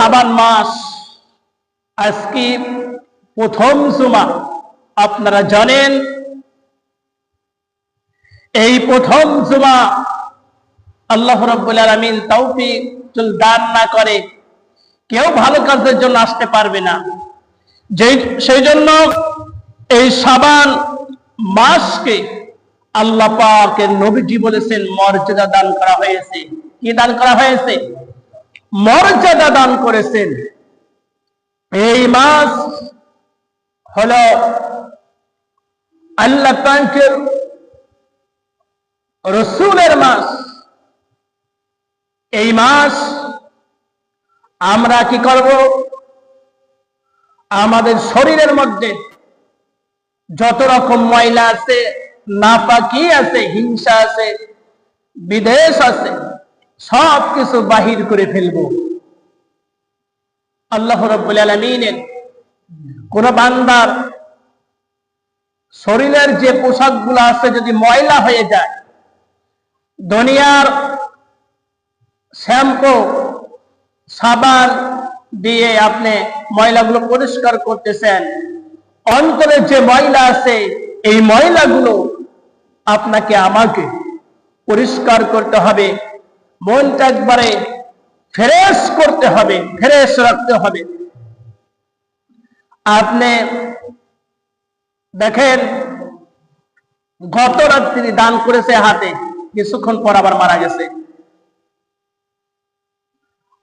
শাবান মাস, আজকে প্রথম জুমা। আপনারা জানেন এই প্রথম জুমা আল্লাহ রাব্বুল আলামিন তৌফিক দান না করে কেউ ভালো কাজের জন্য আসতে পারবে না। সেই জন্য এই শাবান মাসকে আল্লাহ পাকের নবীজি বলেছেন মর্যাদা দান করা হয়েছে। কি দান করা হয়েছে? মর্যাদা দান করেছেন। এই মাস হলো আল্লাহ পাকের রাসূলের মাস। এই মাস আমরা কি করব? আমাদের শরীরের মধ্যে যত রকম ময়লা আছে, নাপাকি আছে, হিংসা আছে, বিদ্বেষ আছে, সব কিছু বাহির করে ফেলব। আল্লাহ রাব্বুল আলামিনের কোন বান্দার শরীরের যে পোশাকগুলো আছে যদি ময়লা হয়ে যায়, দুনিয়ার শ্যাম্পু সাবান দিয়ে আপনি ময়লাগুলো পরিষ্কার করতেছেন, অন্তরে যে ময়লা আছে এই ময়লাগুলো আপনাকে আমাকে পরিষ্কার করতে হবে। মনটা একবারে ফ্রেশ করতে হবে, ফ্রেশ রাখতে হবে। আপনি দেখেন গত রাত্রি দান করেছে হাতে, কিছুক্ষণ পর আবার মারা গেছে।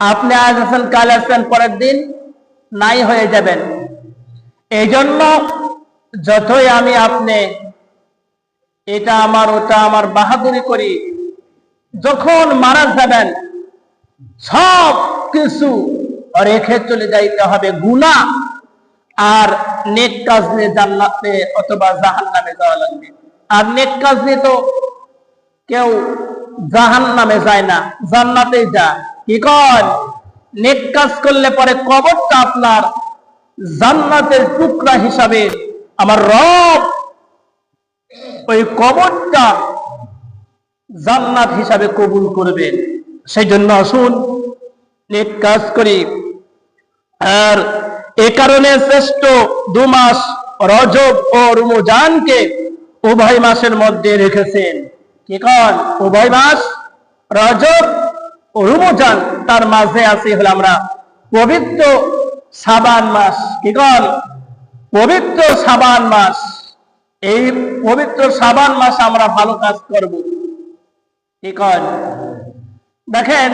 আপনি আজ আছেন, কাল আসবেন, পরের দিন নাই হয়ে যাবেন। এই জন্য যতই আমি আপনি এটা আমার ওটা আমার বাহাদুরি করি, যখন মারা যাবেন সব কিছু রেখে চলে যাইতে হবে। গুনাহ আর নেক কাজ নিয়ে জান্নাতে অথবা জাহান্নামে যাওয়া লাগবে। আর নেক কাজ নিয়ে তো কেউ জাহান্নামে যায় না, জান্নাতেই যায়। কি কর? নেক কাজ করলে পরে কবরটা আপনার জান্নাতের টুকরা হিসাবে আমার রব ওই কবরটা জান্নাত হিসাবে কবুল করবেন। সেই জন্য আসুন নেক কাজ করি। আর এ কারণে শ্রেষ্ঠ 2 মাস রজব ও রমজানকে উভয় মাসের মধ্যে রেখেছেন। কি কন? উভয় মাস রজব ও রমজান, তার মাঝে আছে হলো আমরা পবিত্র শাবান মাস। কি কন? পবিত্র শাবান মাস। এই পবিত্র শাবান মাস আমরা ভালো কাজ করব। কি কন? দেখেন,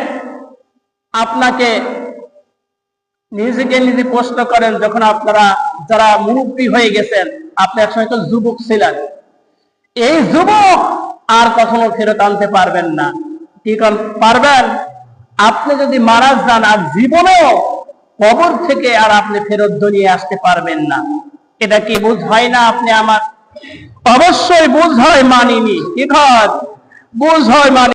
আপনাকে নিজেকে নিজে প্রশ্ন করেন, যখন আপনারা যারা মুরব্বী হয়ে গেছেন, আপনি একসময় তো যুবক ছিলেন, এই যুবক আর কখনো ফেরত আনতে পারবেন না। কি পারবেন? আপনি যদি মারা যান আর জীবনেও কবর থেকে আর আপনি ফেরত নিয়ে আসতে পারবেন না। এটা কি বুঝ হয় না? আপনি আমার অবশ্যই বুঝ হয় মানিনি। কি বুঝ হয় মানি।